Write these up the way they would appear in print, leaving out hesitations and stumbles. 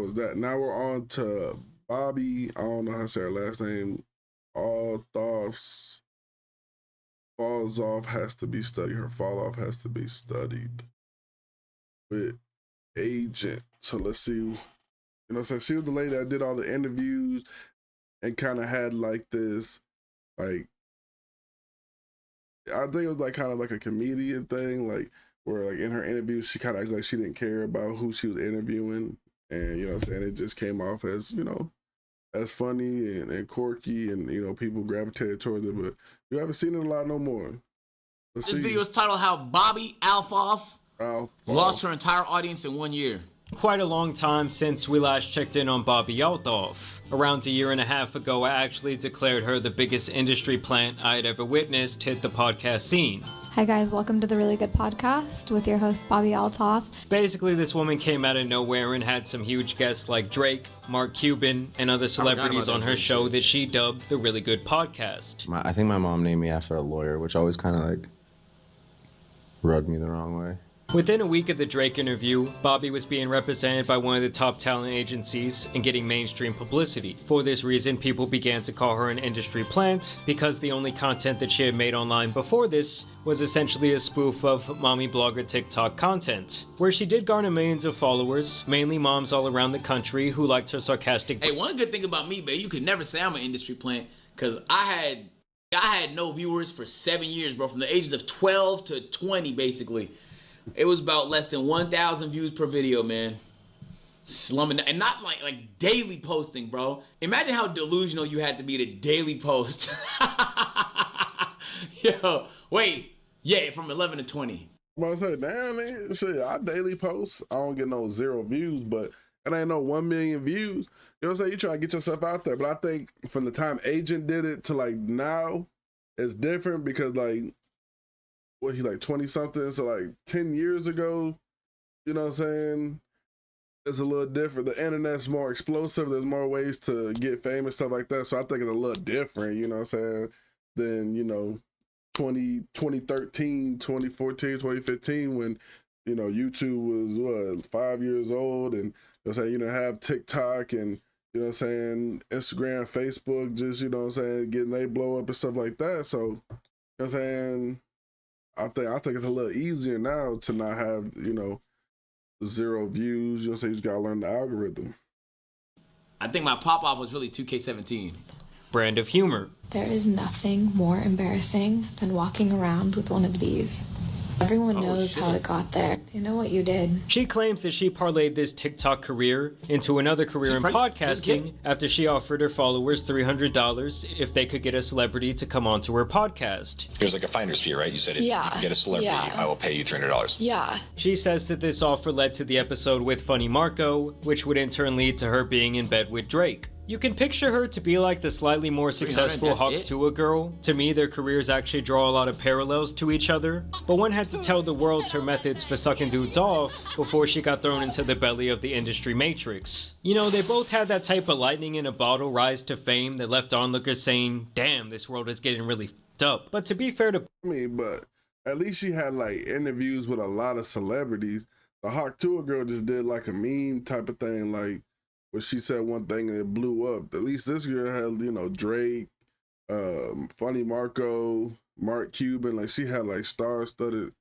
was that. Now we're on to Bobbi. I don't know how to say her last name. Althoff's falls off has to be studied. Her fall off has to be studied with agent. So let's see. You know, so she was the lady that did all the interviews and kind of had like this, like, I think it was like kind of like a comedian thing, like where like in her interviews she kind of acted like she didn't care about who she was interviewing, and you know what I'm saying, it just came off as, you know, as funny and quirky, and you know, people gravitated towards it, but you haven't seen it a lot no more. This video is titled "How Bobbi Althoff Lost Her Entire Audience in 1 year." Quite a long time since we last checked in on Bobbi Althoff. Around a year and a half ago, I actually declared her the biggest industry plant I had ever witnessed hit the podcast scene. Hi guys, welcome to the Really Good Podcast with your host Bobbi Althoff. Basically, this woman came out of nowhere and had some huge guests like Drake, Mark Cuban, and other celebrities on her show that she dubbed the Really Good Podcast. I think my mom named me after a lawyer, which always kind of like rubbed me the wrong way. Within a week of the Drake interview, Bobbi was being represented by one of the top talent agencies and getting mainstream publicity. For this reason, people began to call her an industry plant because the only content that she had made online before this was essentially a spoof of mommy blogger TikTok content, where she did garner millions of followers, mainly moms all around the country who liked her sarcastic. Hey, one good thing about me, babe, you could never say I'm an industry plant, because I had no viewers for 7 years, bro, from the ages of 12 to 20, basically. It was about less than 1,000 views per video, man. Slumming, and not like daily posting, bro. Imagine how delusional you had to be to daily post. Yo, wait, yeah, from 11 to 20. Well, I said, damn, man, shit, I daily post. I don't get no 0 views, but it ain't no 1 million views. You know what I'm saying? You try to get yourself out there, but I think from the time Agent did it to like now, it's different because like, what, he like 20 something, so like 10 years ago, you know what I'm saying, it's a little different. The internet's more explosive, there's more ways to get famous, stuff like that, so I think it's a little different, you know what I'm saying, than, you know, 2013, 2014, 2015, when, you know, YouTube was, what, 5 years old, and, you know what I'm saying, you know, have TikTok and, you know what I'm saying, Instagram, Facebook, just, you know what I'm saying, getting they blow up and stuff like that, so, you know what I'm saying, I think it's a little easier now to not have, you know, 0 views. You know, so you just gotta learn the algorithm. I think my pop-off was really 2K17. Brand of humor. There is nothing more embarrassing than walking around with one of these. Everyone knows how it got there. They know what you did. She claims that she parlayed this TikTok career into another career in podcasting after she offered her followers $300 if they could get a celebrity to come onto her podcast. There's like a finder's fee, right? You said if you can get a celebrity, I will pay you $300. Yeah. She says that this offer led to the episode with Funny Marco, which would in turn lead to her being in bed with Drake. You can picture her to be like the slightly more successful Hawk Tua girl. To me, their careers actually draw a lot of parallels to each other, but one had to tell the world her methods for sucking dudes off before she got thrown into the belly of the industry matrix. You know, they both had that type of lightning in a bottle rise to fame that left onlookers saying, damn, this world is getting really f***ed up. But to be fair to... I mean, but at least she had like interviews with a lot of celebrities. The Hawk Tua girl just did like a meme type of thing, like, where she said one thing and it blew up. At least this girl had, you know, Drake, Funny Marco, Mark Cuban. Like, she had like star-studded,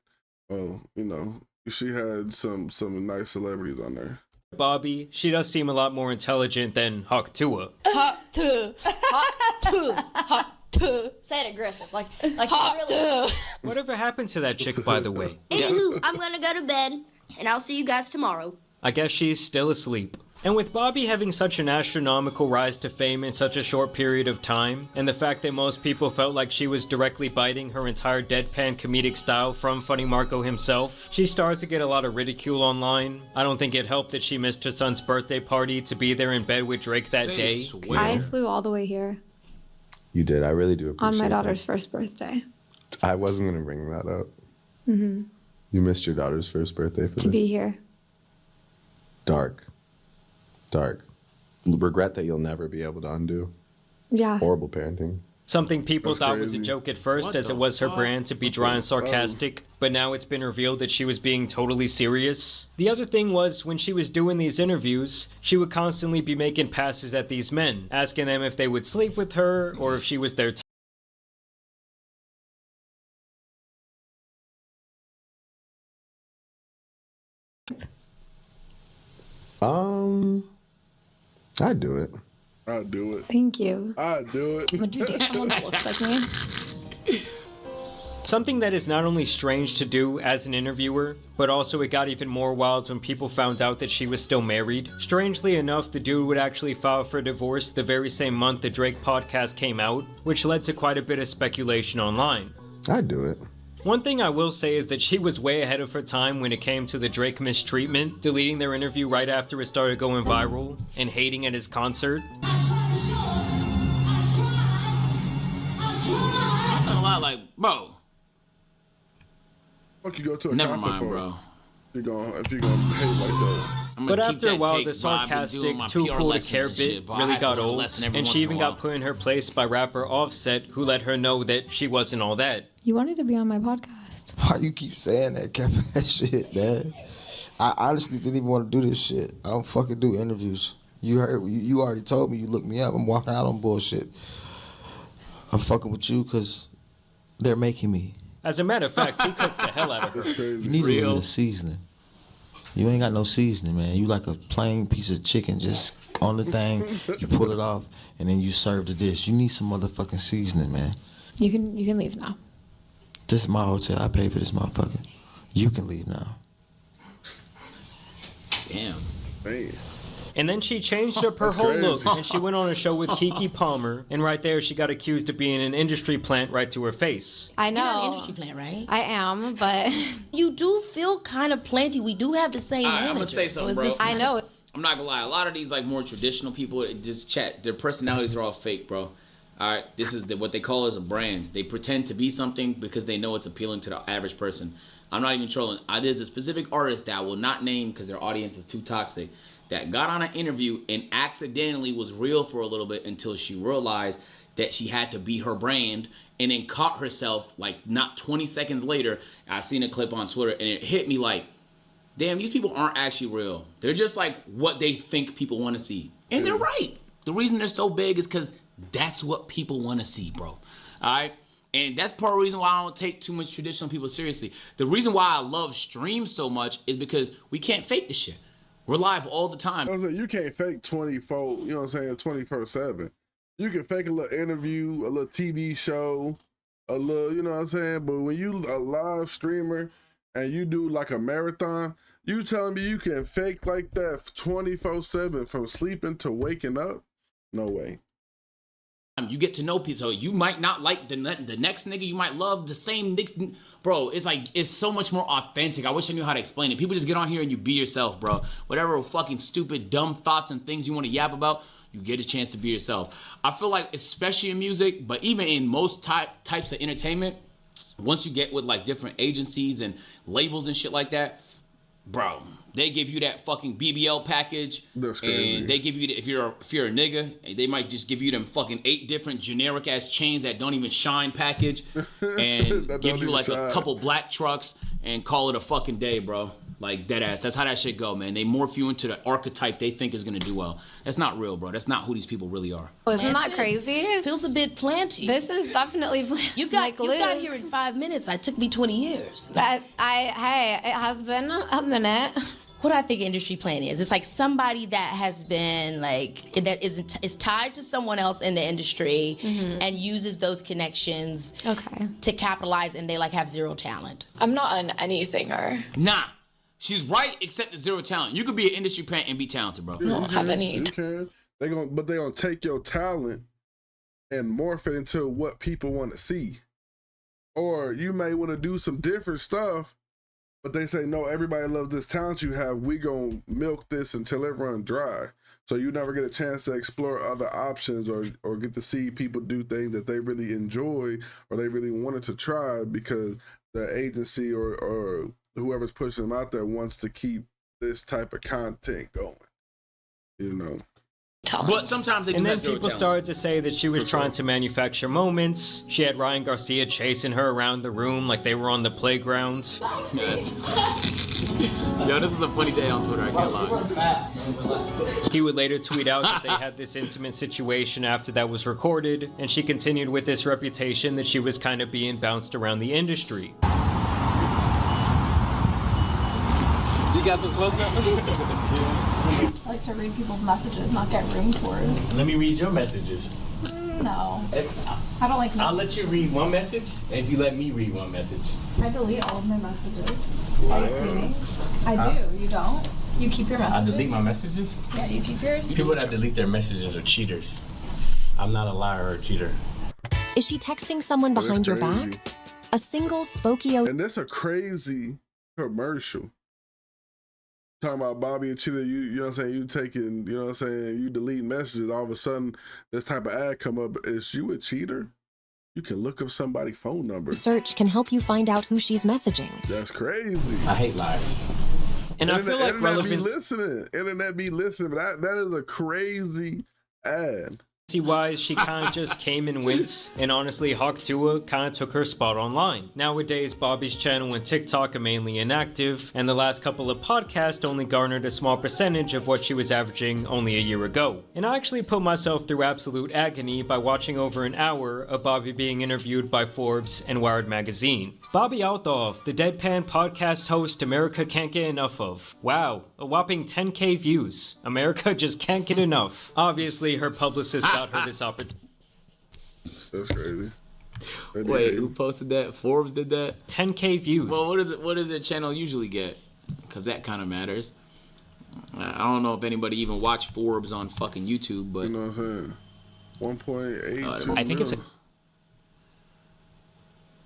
you know, she had some nice celebrities on there. Bobbi, she does seem a lot more intelligent than Hawk Tua. Hawk Tua. Hawk Tua. Hawk Tua. Say it aggressive, like Hawk Tua. Whatever happened to that chick, by the way? Anywho, I'm gonna go to bed, and I'll see you guys tomorrow. I guess she's still asleep. And with Bobbi having such an astronomical rise to fame in such a short period of time, and the fact that most people felt like she was directly biting her entire deadpan comedic style from Funny Marco himself, she started to get a lot of ridicule online. I don't think it helped that she missed her son's birthday party to be there in bed with Drake that day. I flew all the way here. You did. I really do appreciate on my daughter's that. first birthday. I wasn't going to bring that up. Mm-hmm. You missed your daughter's first birthday for this? To be here. Dark. Regret that you'll never be able to undo. Yeah. Horrible parenting. Something people thought was a joke at first, as it was her brand to be dry and sarcastic, but now it's been revealed that she was being totally serious. The other thing was, when she was doing these interviews, she would constantly be making passes at these men, asking them if they would sleep with her, or if she was their type. I'd do it. I'd do it. Thank you. I'd do it. Would you date someone that looks like me? Something that is not only strange to do as an interviewer, but also it got even more wild when people found out that she was still married. Strangely enough, the dude would actually file for divorce the very same month the Drake podcast came out, which led to quite a bit of speculation online. I'd do it. One thing I will say is that she was way ahead of her time when it came to the Drake mistreatment, deleting their interview right after it started going viral, and hating at his concert. A lot like, bro. Fuck you go to a Never concert mind, for? bro. If you're gonna hate like that. But after a while, the sarcastic, too cool to care bit really got old, and she even got put in her place by rapper Offset, who let her know that she wasn't all that. You wanted to be on my podcast. Why you keep saying that shit, man? I honestly didn't even want to do this shit. I don't fucking do interviews. You already told me you looked me up. I'm walking out on bullshit. I'm fucking with you because they're making me. As a matter of fact, he cooked the hell out of her. You need a little bit of seasoning. You ain't got no seasoning, man. You like a plain piece of chicken just on the thing. You pull it off, and then you serve the dish. You need some motherfucking seasoning, man. You can leave now. This is my hotel. I paid for this motherfucker. You can leave now. Damn. Man. And then she changed up her whole look, and she went on a show with Keke Palmer, and right there she got accused of being an industry plant right to her face. I know. You're not an industry plant, right? I am, but... You do feel kind of planty. We do have the same manager. I'm gonna say something, bro. I know. I'm not gonna lie. A lot of these like more traditional people, just chat. Their personalities are all fake, bro. All right, this is what they call as a brand. They pretend to be something because they know it's appealing to the average person. I'm not even trolling. There's a specific artist that I will not name because their audience is too toxic, that got on an interview and accidentally was real for a little bit until she realized that she had to be her brand, and then caught herself like not 20 seconds later. I seen a clip on Twitter and it hit me like, damn, these people aren't actually real. They're just like what they think people want to see. And they're right. The reason they're so big is because that's what people want to see, bro. All right? And that's part of the reason why I don't take too much traditional people seriously. The reason why I love streams so much is because we can't fake this shit. We're live all the time. I was like, you can't fake 24, you know what I'm saying, 24/7. You can fake a little interview, a little TV show, a little, you know what I'm saying? But when you a live streamer and you do like a marathon, you telling me you can fake like that 24/7 from sleeping to waking up? No way. You get to know people. So you might not like the next nigga. You might love the same nigga. Bro, it's like, it's so much more authentic. I wish I knew how to explain it. People just get on here and you be yourself, bro. Whatever fucking stupid, dumb thoughts and things you want to yap about, you get a chance to be yourself. I feel like, especially in music, but even in most types of entertainment, once you get with like different agencies and labels and shit like that, bro, they give you that fucking BBL package. That's crazy. And they give you, if you're a nigga, they might just give you them fucking 8 different generic ass chains that don't even shine package, and give you like a couple black trucks and call it a fucking day, bro. Like, dead ass. That's how that shit go, man. They morph you into the archetype they think is gonna do well. That's not real, bro. That's not who these people really are. Isn't that crazy? Feels a bit planty. This is definitely planty. You got here in 5 minutes. It took me 20 years. Hey, it has been a minute. What I think industry plan is, it's like somebody that has been like, that is tied to someone else in the industry, and uses those connections to capitalize, and they like have zero talent. I'm not an anythinger. Nah. She's right, except the zero talent. You could be an industry plant and be talented, bro. I don't have any. You can. They're gonna take your talent and morph it into what people want to see. Or you may want to do some different stuff, but they say, no, everybody loves this talent you have. We gonna milk this until it runs dry. So you never get a chance to explore other options or get to see people do things that they really enjoy or they really wanted to try because the agency or whoever's pushing them out there wants to keep this type of content going, you know. talents. But sometimes they do And then have zero people talent. started to say that she was trying to manufacture moments. She had Ryan Garcia chasing her around the room like they were on the playground. Yes. Yo, this is a funny day on Twitter, I can't lie. He would later tweet out that they had this intimate situation after that was recorded, and she continued with this reputation that she was kind of being bounced around the industry. You got some close up? I like to read people's messages, not get room tours. Let me read your messages. No. I don't like I'll let you read one message if you let me read one message. I delete all of my messages. I do. You don't? You keep your messages? I delete my messages? Yeah, you keep yours? People that delete their messages are cheaters. I'm not a liar or a cheater. Is she texting someone behind your back? A single Spokio. And that's a crazy commercial. Talking about Bobby and Cheetah, you know what I'm saying, you taking, you know what I'm saying, you delete messages, all of a sudden this type of ad come up. Is you a cheater? You can look up somebody's phone number. Search can help you find out who she's messaging. That's crazy. I hate liars. And I feel like Internet be listening, but that is a crazy ad. Wise, she kind of just came and went, and honestly, Hawk Tua kind of took her spot online. Nowadays, Bobbi's channel and TikTok are mainly inactive, and the last couple of podcasts only garnered a small percentage of what she was averaging only a year ago. And I actually put myself through absolute agony by watching over an hour of Bobbi being interviewed by Forbes and Wired magazine. Bobbi Althoff, the deadpan podcast host America can't get enough of. Wow, a whopping 10K views. America just can't get enough. Obviously, her publicist got her this opportunity. That's crazy. Wait, who posted that? Forbes did that? 10K views. Well, what does their channel usually get? Because that kind of matters. I don't know if anybody even watched Forbes on fucking YouTube, but... You know what I'm saying? 1.82 I think it's a...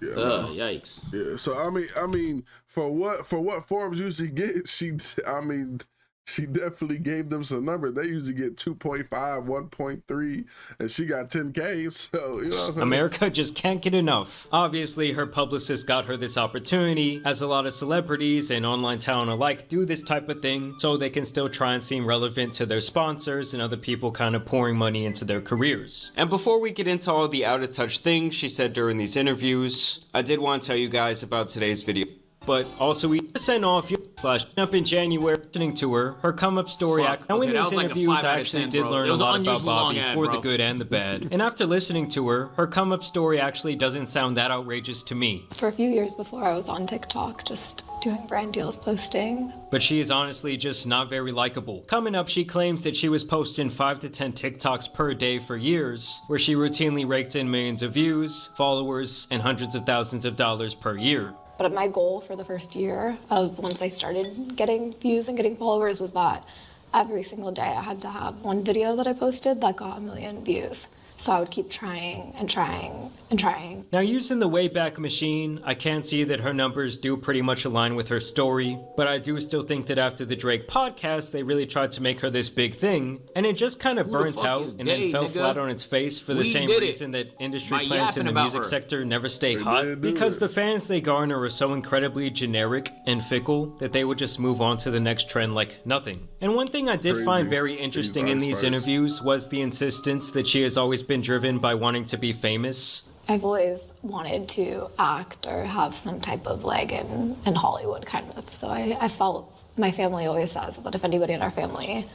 Yeah, yikes. Yeah, so I mean, for what Forbes usually get, she definitely gave them some numbers. They usually get 2.5, 1.3, and she got 10K. So you know what I'm saying? America just can't get enough. Obviously, her publicist got her this opportunity, as a lot of celebrities and online talent alike do this type of thing, so they can still try and seem relevant to their sponsors and other people kind of pouring money into their careers. And before we get into all the out of touch things she said during these interviews, I did want to tell you guys about today's video. But also, we sent off up in January listening to her come up story. Now in these interviews, I actually did learn a lot about Bobbi for the good and the bad. And after listening to her come up story actually doesn't sound that outrageous to me. For a few years before, I was on TikTok, just doing brand deals, posting. But she is honestly just not very likable. Coming up, she claims that she was posting 5 to 10 TikToks per day for years, where she routinely raked in millions of views, followers, and hundreds of thousands of dollars per year. But my goal for the first year of once I started getting views and getting followers was that every single day I had to have one video that I posted that got 1 million views. So I would keep trying and trying and trying. Now, using the Wayback Machine, I can see that her numbers do pretty much align with her story, but I do still think that after the Drake podcast, they really tried to make her this big thing, and it just kind of burnt out and then fell flat on its face for the same reason that industry plants in the music sector never stay hot, because the fans they garner are so incredibly generic and fickle that they would just move on to the next trend like nothing. And one thing I did find very interesting in these interviews was the insistence that she has always been driven by wanting to be famous. I've always wanted to act or have some type of leg in Hollywood, kind of. So I felt, my family always says that if anybody in our family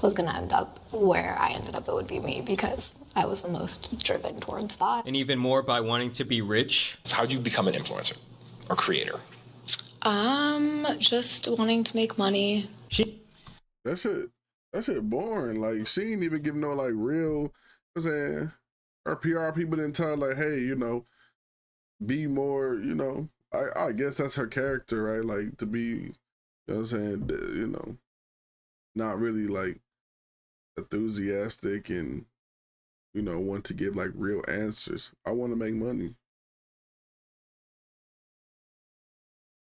was going to end up where I ended up, it would be me, because I was the most driven towards that. And even more by wanting to be rich. How'd you become an influencer or creator? Just wanting to make money. That's it boring. Like, she ain't even giving no like real, I'm saying, her PR people didn't tell her like, hey, you know, be more, you know, I guess that's her character, right? Like, to be, you know what I'm saying, you know, not really like enthusiastic and, you know, want to give like real answers. I want to make money.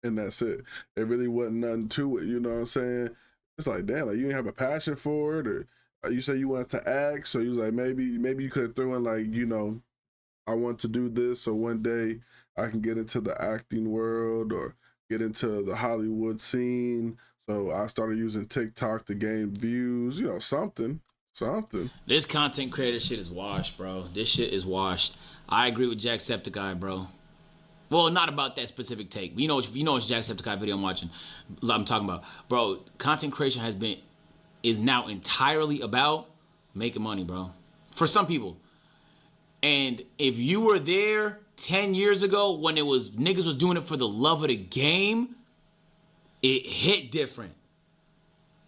And that's it. It really wasn't nothing to it, you know what I'm saying? It's like, damn, like you didn't have a passion for it, or you say you wanted to act, so you was like, maybe you could have thrown in like, you know, I want to do this, so one day I can get into the acting world or get into the Hollywood scene. So I started using TikTok to gain views, you know, something Something. This content creator shit is washed, bro. This shit is washed. I agree with Jacksepticeye, bro. Well, not about that specific take. You know it's Jacksepticeye video I'm talking about. Bro, content creation is now entirely about making money, bro. For some people. And if you were there 10 years ago when niggas was doing it for the love of the game, it hit different.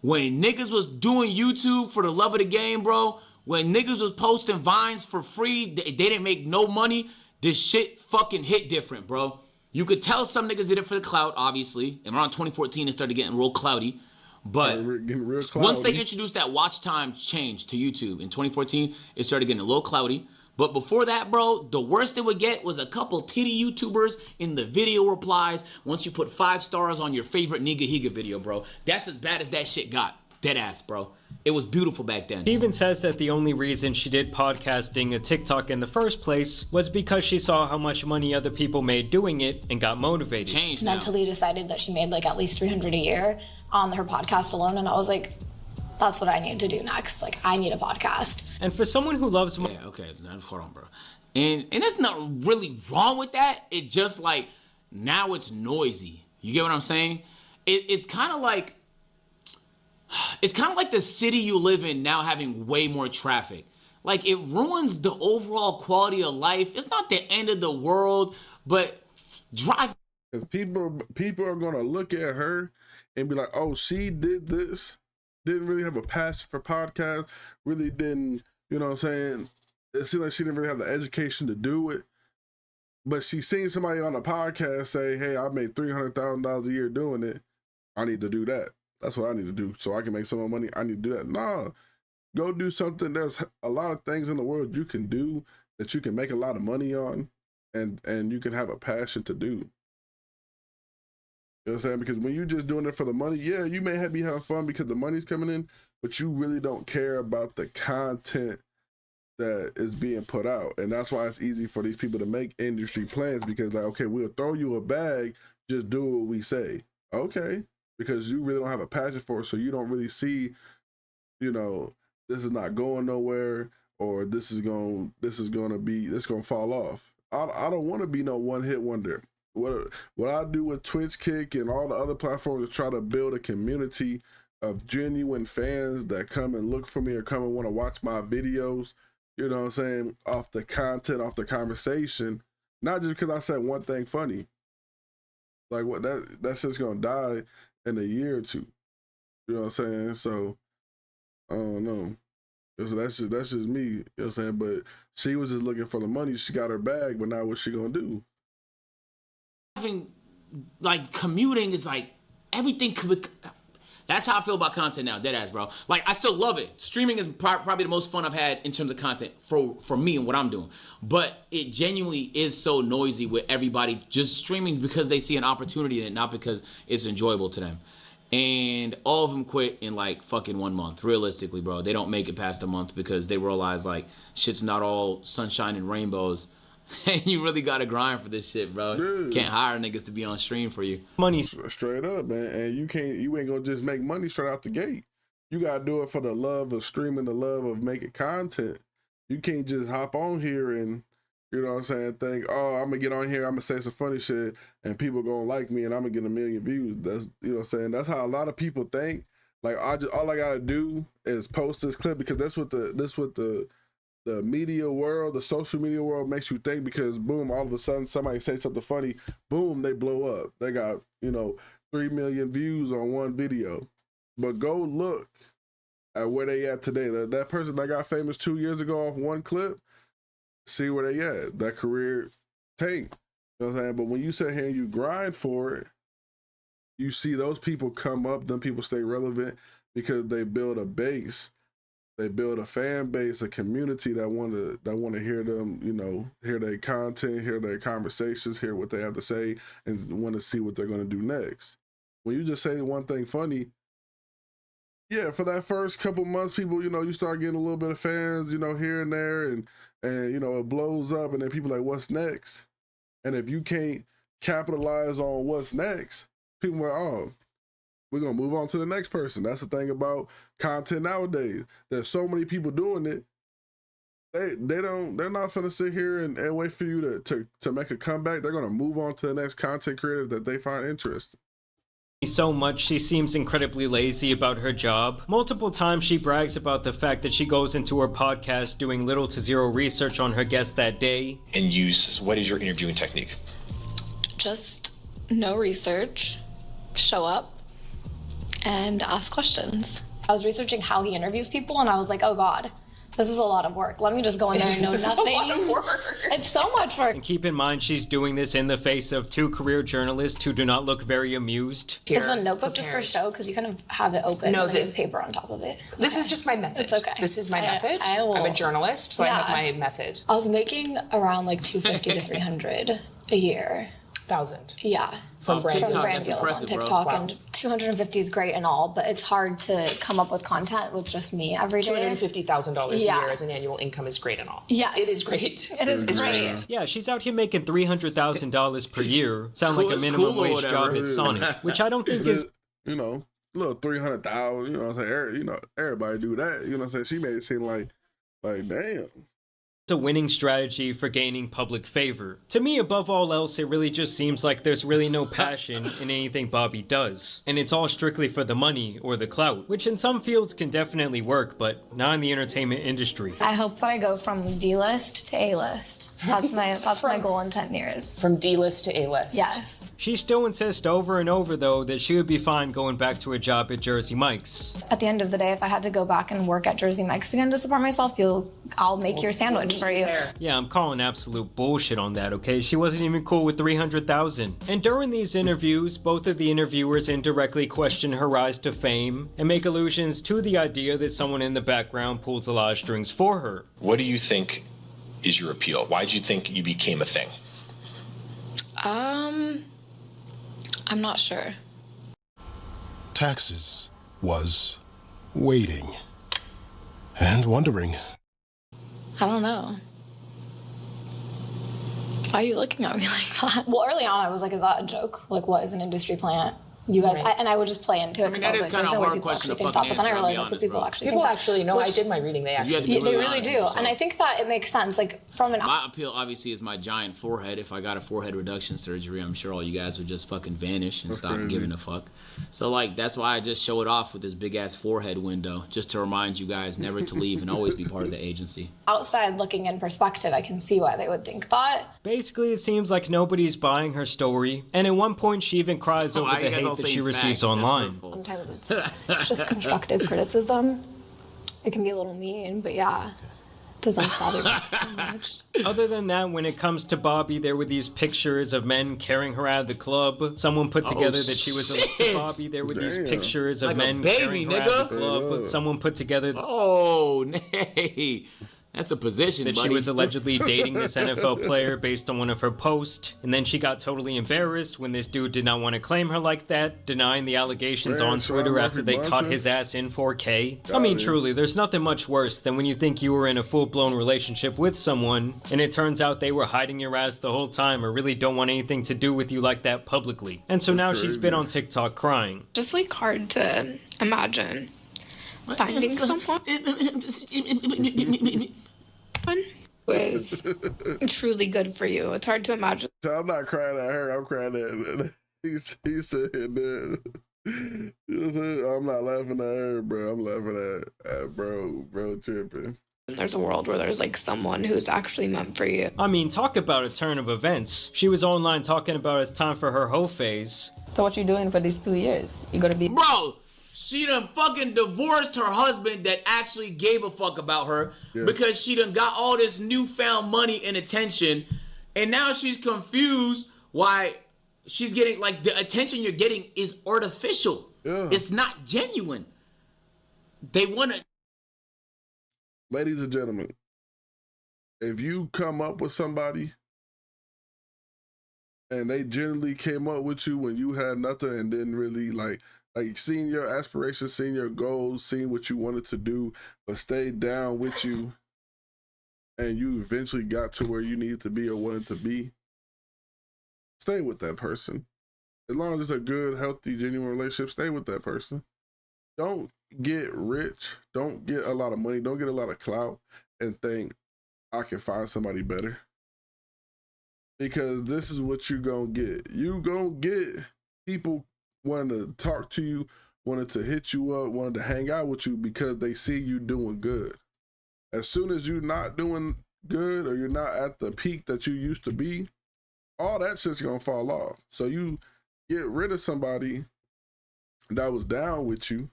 When niggas was doing YouTube for the love of the game, bro, when niggas was posting Vines for free, they didn't make no money, this shit fucking hit different, bro. You could tell some niggas did it for the clout, obviously. And around 2014, it started getting real cloudy. But getting real cloudy. Once they introduced that watch time change to YouTube in 2014, it started getting a little cloudy. But before that, bro, the worst it would get was a couple titty YouTubers in the video replies once you put 5 stars on your favorite Nigga Higa video, bro. That's as bad as that shit got. Dead ass, bro. It was beautiful back then. She even says that the only reason she did podcasting and TikTok in the first place was because she saw how much money other people made doing it and got motivated. Changed now. Mentally decided that she made like at least $300 a year on her podcast alone, and I was like, that's what I need to do next. Like, I need a podcast. And for someone who loves money. Yeah, okay, hold on, bro. And there's nothing really wrong with that. It just like, now it's noisy. You get what I'm saying? It's kind of like the city you live in now having way more traffic. Like, it ruins the overall quality of life. It's not the end of the world, but drive. Because people are gonna look at her and be like, oh, she did this. Didn't really have a passion for podcasts. Really didn't, you know what I'm saying? It seemed like she didn't really have the education to do it. But she seen somebody on a podcast say, hey, I made $300,000 a year doing it. I need to do that. That's what I need to do. So I can make some more money. I need to do that. Nah, go do something. There's a lot of things in the world you can do that you can make a lot of money on and you can have a passion to do. You know what I'm saying? Because when you're just doing it for the money, yeah, you may be having fun because the money's coming in, but you really don't care about the content that is being put out. And that's why it's easy for these people to make industry plans because like, okay, we'll throw you a bag, just do what we say. Okay. Because you really don't have a passion for it, so you don't really see, you know, this is not going nowhere, or this is gonna fall off. I don't want to be no one-hit wonder. What I do with Twitch, Kick, and all the other platforms is try to build a community of genuine fans that come and look for me or come and want to watch my videos, you know what I'm saying, off the content, off the conversation, not just because I said one thing funny. Like what that's just gonna die in a year or two. You know what I'm saying? So I don't know. So that's just me, you know what I'm saying? But she was just looking for the money. She got her bag, but now what's she gonna do? Having like commuting is like everything could. That's how I feel about content now, deadass, bro. Like, I still love it. Streaming is probably the most fun I've had in terms of content for me and what I'm doing. But it genuinely is so noisy with everybody just streaming because they see an opportunity in it, not because it's enjoyable to them. And all of them quit in like fucking 1 month. Realistically, bro. They don't make it past a month because they realize like shit's not all sunshine and rainbows. And you really gotta grind for this shit, bro. Yeah. Can't hire niggas to be on stream for you. Money straight up, man. And you ain't gonna just make money straight out the gate. You gotta do it for the love of streaming, the love of making content. You can't just hop on here and, you know what I'm saying, think, oh, I'm gonna get on here, I'm gonna say some funny shit, and people gonna like me, and I'm gonna get 1 million views. That's, you know what I'm saying. That's how a lot of people think. Like, all I gotta do is post this clip because that's what the media world, the social media world makes you think, because boom, all of a sudden somebody say something funny, boom, they blow up. They got, 3 million views on one video. But go look at where they at today. That person that got famous 2 years ago off one clip, see where they at. That career tanked. You know what I'm saying? But when you sit here and you grind for it, you see those people come up, then people stay relevant because they build a base. They build a fan base, a community that want to hear them, hear their content, hear their conversations, hear what they have to say, and want to see what they're going to do next. When you just say one thing funny, yeah, for that first couple months, people, you start getting a little bit of fans, here and there, and it blows up, and then people are like, what's next? And if you can't capitalize on what's next, people are like, oh, we're gonna move on to the next person. That's the thing about content nowadays. There's so many people doing it. They're not gonna sit here and wait for you to make a comeback. They're gonna move on to the next content creator that they find interesting. So much she seems incredibly lazy about her job. Multiple times she brags about the fact that she goes into her podcast doing little to zero research on her guest that day. And what is your interviewing technique? Just no research, show up, and ask questions. I was researching how he interviews people, and I was like, oh God, this is a lot of work. Let me just go in there and know nothing. It's a lot of work. It's so much work. And keep in mind, she's doing this in the face of 2 career journalists who do not look very amused. Is the notebook just for show? Because you kind of have it open and then paper on top of it. This is just my method. It's okay. This is my method. I'm a journalist, so I have my method. I was making around like 250 to 300 a year. 1,000. Yeah. From brand deals on TikTok. Wow. And 250 is great and all, but it's hard to come up with content with just me every day. $250,000 a year as an annual income is great and all. Yeah. It is great. It is great. Yeah, she's out here making $300,000 per year. Sound like a minimum wage job at Sonic, which I don't think is... You know, little 300,000, you know what I'm saying? You know, everybody do that. You know what I'm saying? She made it seem like damn. A winning strategy for gaining public favor. To me, above all else, it really just seems like there's really no passion in anything Bobbi does. And it's all strictly for the money or the clout, which in some fields can definitely work, but not in the entertainment industry. I hope that I go from D-list to A-list. That's my goal in 10 years. From D-list to A-list. Yes. She still insists over and over, though, that she would be fine going back to a job at Jersey Mike's. At the end of the day, if I had to go back and work at Jersey Mike's again to support myself, I'll make your sandwich for you. Yeah, I'm calling absolute bullshit on that, okay? She wasn't even cool with 300,000. And during these interviews, both of the interviewers indirectly question her rise to fame and make allusions to the idea that someone in the background pulls a lot of strings for her. What do you think is your appeal? Why do you think you became a thing? I'm not sure. Taxes was waiting and wondering. I don't know. Why are you looking at me like that? Well, early on, I was like, is that a joke? Like, what is an industry plant? You guys, and I would just play into it because I was like, there's no way people actually think that. But then I realized, like, people actually think that. Actually, no, I did my reading. They actually they really do. And I think that it makes sense. Like, from an... My appeal, obviously, is my giant forehead. If I got a forehead reduction surgery, I'm sure all you guys would just fucking vanish and stop giving a fuck. So, like, that's why I just show it off with this big-ass forehead window, just to remind you guys never to leave and always be part of the agency. Outside looking in perspective, I can see why they would think that. Basically, it seems like nobody's buying her story. And at one point, she even cries over the hate that she receives online. Sometimes it's just constructive criticism. It can be a little mean, but yeah, it doesn't bother me too much. Other than that, when it comes to Bobbi, there were these pictures of men carrying her out of the club. Someone put together that she was a Bobbi. There were these pictures of men carrying her out of the club. Someone put together... Oh, nay. That's a position, that buddy. She was allegedly dating this NFL player based on one of her posts, and then she got totally embarrassed when this dude did not want to claim her like that, denying the allegations on Twitter after they caught his ass in 4K. I mean, truly, there's nothing much worse than when you think you were in a full-blown relationship with someone, and it turns out they were hiding your ass the whole time or really don't want anything to do with you like that publicly. And so now she's been on TikTok crying. Just like hard to imagine finding someone who is truly good for you. It's hard to imagine. I'm not crying at her. I'm crying at he said that. I'm not laughing at her, bro. I'm laughing at bro tripping. There's a world where there's like someone who's actually meant for you. I mean, talk about a turn of events. She was online talking about it's time for her hoe phase. So what you doing for these 2 years? You gonna be... Bro! She done fucking divorced her husband that actually gave a fuck about her because she done got all this newfound money and attention, and now she's confused why she's getting, like, the attention you're getting is artificial. Yeah. It's not genuine. They want to... Ladies and gentlemen, if you come up with somebody and they generally came up with you when you had nothing and didn't really, like seeing your aspirations, seeing your goals, seeing what you wanted to do, but stayed down with you, and you eventually got to where you needed to be or wanted to be, stay with that person. As long as it's a good, healthy, genuine relationship, stay with that person. Don't get rich. Don't get a lot of money. Don't get a lot of clout and think I can find somebody better. Because this is what you're going to get. You going to get people wanting to talk to you, wanted to hit you up, wanted to hang out with you because they see you doing good. As soon as you're not doing good or you're not at the peak that you used to be, all that shit's gonna fall off. So you get rid of somebody that was down with you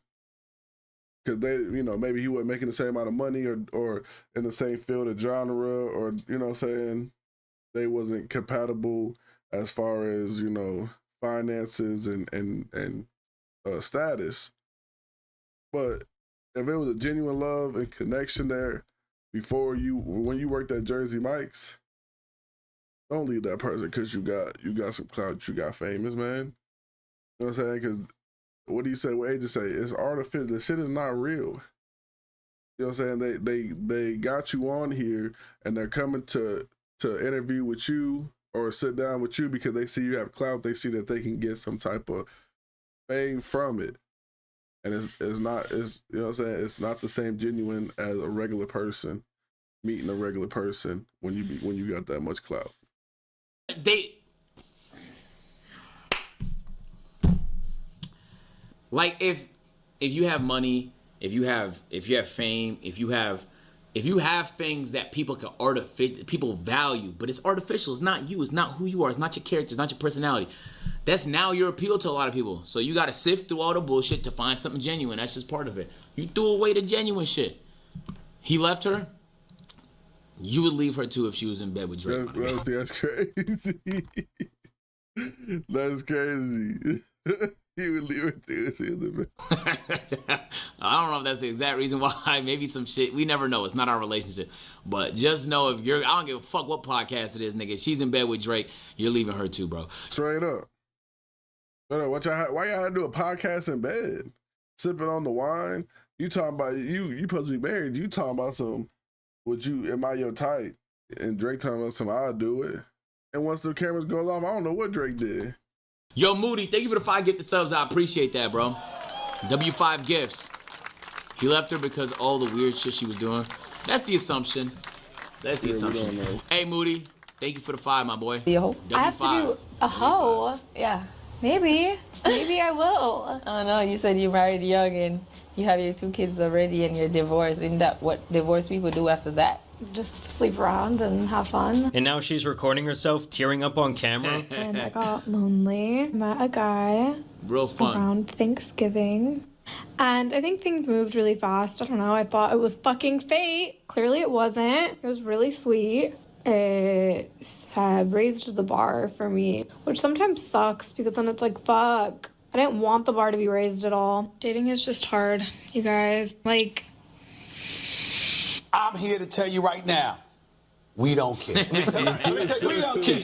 because they, you know, maybe he wasn't making the same amount of money or in the same field of genre, or, you know what I'm saying, they wasn't compatible as far as, you know, finances and status. But if it was a genuine love and connection there before when you worked at Jersey Mike's, don't leave that person because you got some clout, you got famous, man. You know what I'm saying? Because what do you say? What agents say? It's artificial. The shit is not real. You know what I'm saying? They got you on here and they're coming to interview with you or sit down with you because they see you have clout. They see that they can get some type of fame from it. And it's not, you know what I'm saying? It's not the same genuine as a regular person meeting a regular person when you got that much clout. Like if you have money, if you have fame, if you have things that people value, but it's artificial. It's not you. It's not who you are. It's not your character. It's not your personality. That's now your appeal to a lot of people. So you got to sift through all the bullshit to find something genuine. That's just part of it. You threw away the genuine shit. He left her. You would leave her too if she was in bed with Drake. That's crazy. That's crazy. You would leave her too if she was in bed. I don't know if that's the exact reason why. Maybe some shit. We never know. It's not our relationship. But just know I don't give a fuck what podcast it is, nigga. If she's in bed with Drake, you're leaving her too, bro. Straight up. Why y'all had to do a podcast in bed? Sipping on the wine? You talking about, you supposed to be married. You talking about some, am I your type? And Drake talking about some, I'll do it. And once the cameras go off, I don't know what Drake did. Yo, Moody, thank you for the 5 gifted subs. I appreciate that, bro. W5 gifts. He left her because all the weird shit she was doing. That's the assumption. That's the assumption. Hey, Moody, thank you for the 5, my boy. W5. I have to do a hoe. Yeah. Maybe I will. Oh no, you said you married young and you have your 2 kids already and you're divorced. Isn't that what divorced people do after that? Just sleep around and have fun. And now she's recording herself tearing up on camera. And I got lonely. Met a guy. Real fun. Around Thanksgiving. And I think things moved really fast. I don't know. I thought it was fucking fate. Clearly it wasn't. It was really sweet. It raised the bar for me, which sometimes sucks because then it's like, fuck. I didn't want the bar to be raised at all. Dating is just hard, you guys. Like, I'm here to tell you right now, we don't care. We don't care.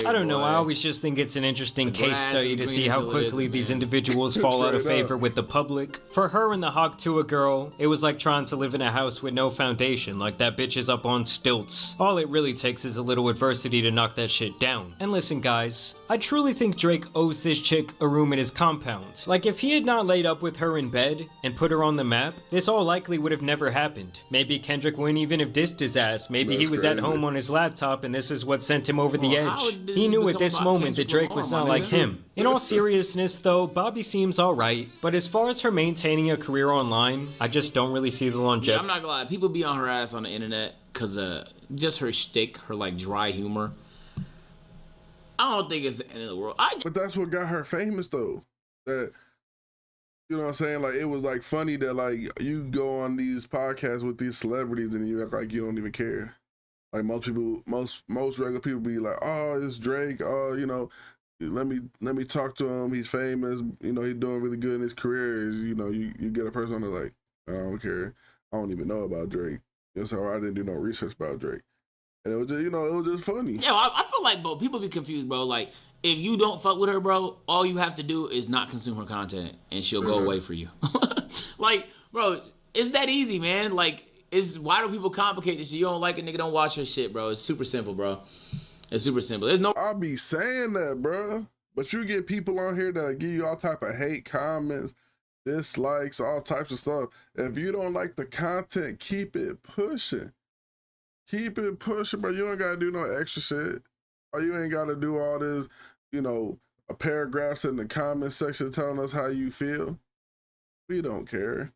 I don't know. I always just think it's an interesting case study to see how quickly these individuals fall out of favor with the public. For her and the Hawk Tuah girl, it was like trying to live in a house with no foundation, like that bitch is up on stilts. All it really takes is a little adversity to knock that shit down. And listen, guys, I truly think Drake owes this chick a room in his compound. Like, if he had not laid up with her in bed and put her on the map, this all likely would have never happened. Maybe Kendrick wouldn't even have dissed his ass. Maybe he was at home on his laptop and this is what sent him over the edge. He knew at this moment that Drake was not like him. In all seriousness though, Bobbi seems alright, but as far as her maintaining a career online, I just don't really see the longevity. Yeah, I'm not gonna lie, people be on her ass on the internet because just her shtick, her like dry humor. I don't think it's the end of the world. But that's what got her famous though. That, you know what I'm saying? Like, it was like funny that like you go on these podcasts with these celebrities and you act like you don't even care. Like most regular people be like, oh, it's Drake. Oh, you know, let me talk to him. He's famous. You know, he's doing really good in his career. You know, you get a person that's like, I don't care. I don't even know about Drake. You know, so I didn't do no research about Drake. And it was just, you know, it was just funny. Yeah, I feel like, bro, people be confused, bro. Like, if you don't fuck with her, bro, all you have to do is not consume her content, and she'll go away for you. Like, bro, it's that easy, man. Like, why do people complicate this shit? You don't like a nigga, don't watch her shit, bro. It's super simple, bro. It's super simple. There's no. I'll be saying that, bro. But you get people on here that give you all type of hate comments, dislikes, all types of stuff. If you don't like the content, keep it pushing. Keep it pushing, bro. You ain't gotta do no extra shit. Or you ain't gotta do all this, paragraphs in the comment section telling us how you feel. We don't care.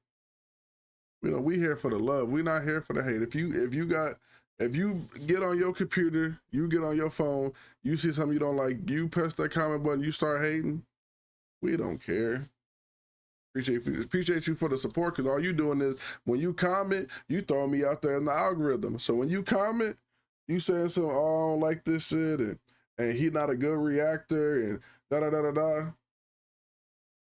We here for the love. We not here for the hate. If you get on your computer, you get on your phone, you see something you don't like, you press that comment button, you start hating, we don't care. Appreciate you for the support, because all you doing is when you comment, you throw me out there in the algorithm. So when you comment, you saying something, oh, I don't like this shit, and he not a good reactor, and da-da-da-da-da.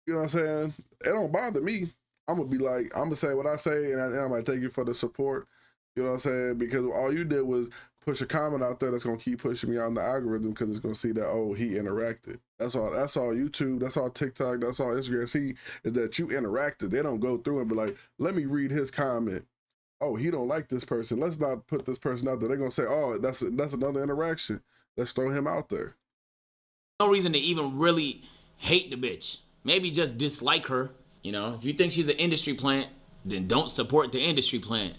You know what I'm saying? It don't bother me. I'm gonna say what I say, and I'm like, thank you for the support. You know what I'm saying? Because all you did was push a comment out there that's gonna keep pushing me on the algorithm, because it's gonna see that, oh, he interacted. That's all YouTube, that's all TikTok, that's all Instagram see, is that you interacted. They don't go through and be like, let me read his comment. Oh, he don't like this person. Let's not put this person out there. They're gonna say, oh, that's another interaction. Let's throw him out there. No reason to even really hate the bitch. Maybe just dislike her. If you think she's an industry plant, then don't support the industry plant.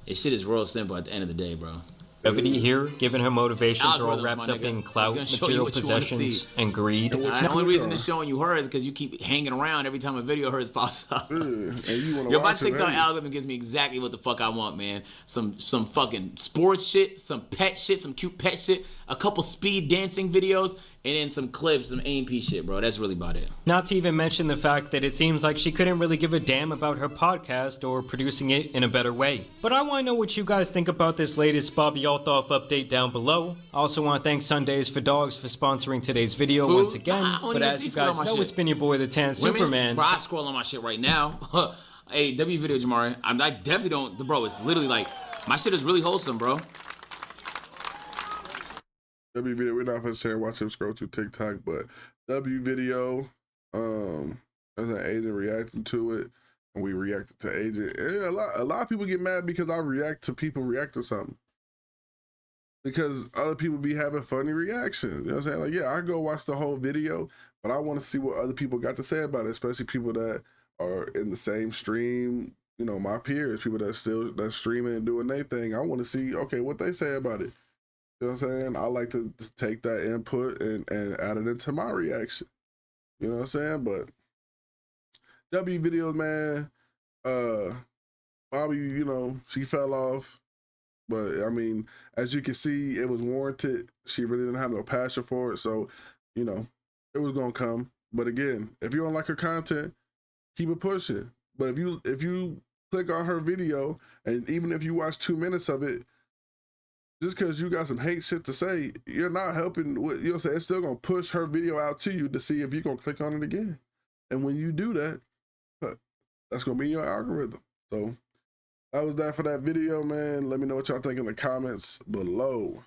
This shit is real simple at the end of the day, bro. Brevity here, given her motivations are all wrapped up in clout, material possessions, and greed. The only reason it's showing you her is because you keep hanging around every time a video of hers pops up. My TikTok algorithm gives me exactly what the fuck I want, man. Some fucking sports shit, some pet shit, some cute pet shit, a couple speed dancing videos, and then some clips, some A&P shit, bro. That's really about it. Not to even mention the fact that it seems like she couldn't really give a damn about her podcast or producing it in a better way. But I want to know what you guys think about this latest Bobbi Althoff update down below. I also want to thank Sundays for Dogs for sponsoring today's video once again. But as you guys know, it's been your boy, the Tan Superman. Bro, I scroll on my shit right now. Hey, W video, Jamari. I definitely don't, bro, it's literally like, my shit is really wholesome, bro. W video, we're not gonna share, watch him scroll through TikTok, but W video, as an agent reacting to it, and we reacted to agent. Yeah, a lot of people get mad because I react to people react to something. Because other people be having funny reactions. You know what I'm saying? Like, yeah, I go watch the whole video, but I want to see what other people got to say about it, especially people that are in the same stream, my peers, people that's streaming and doing their thing. I want to see, okay, what they say about it. You know what I'm saying? I like to take that input and add it into my reaction. You know what I'm saying? But W videos, man, Bobbi, she fell off. But I mean, as you can see, it was warranted. She really didn't have no passion for it. So, it was gonna come. But again, if you don't like her content, keep it pushing. But if you click on her video, and even if you watch 2 minutes of it, just because you got some hate shit to say, you're not helping. It's still gonna push her video out to you to see if you're gonna click on it again. And when you do that, that's gonna be your algorithm. So that was that for that video, man. Let me know what y'all think in the comments below.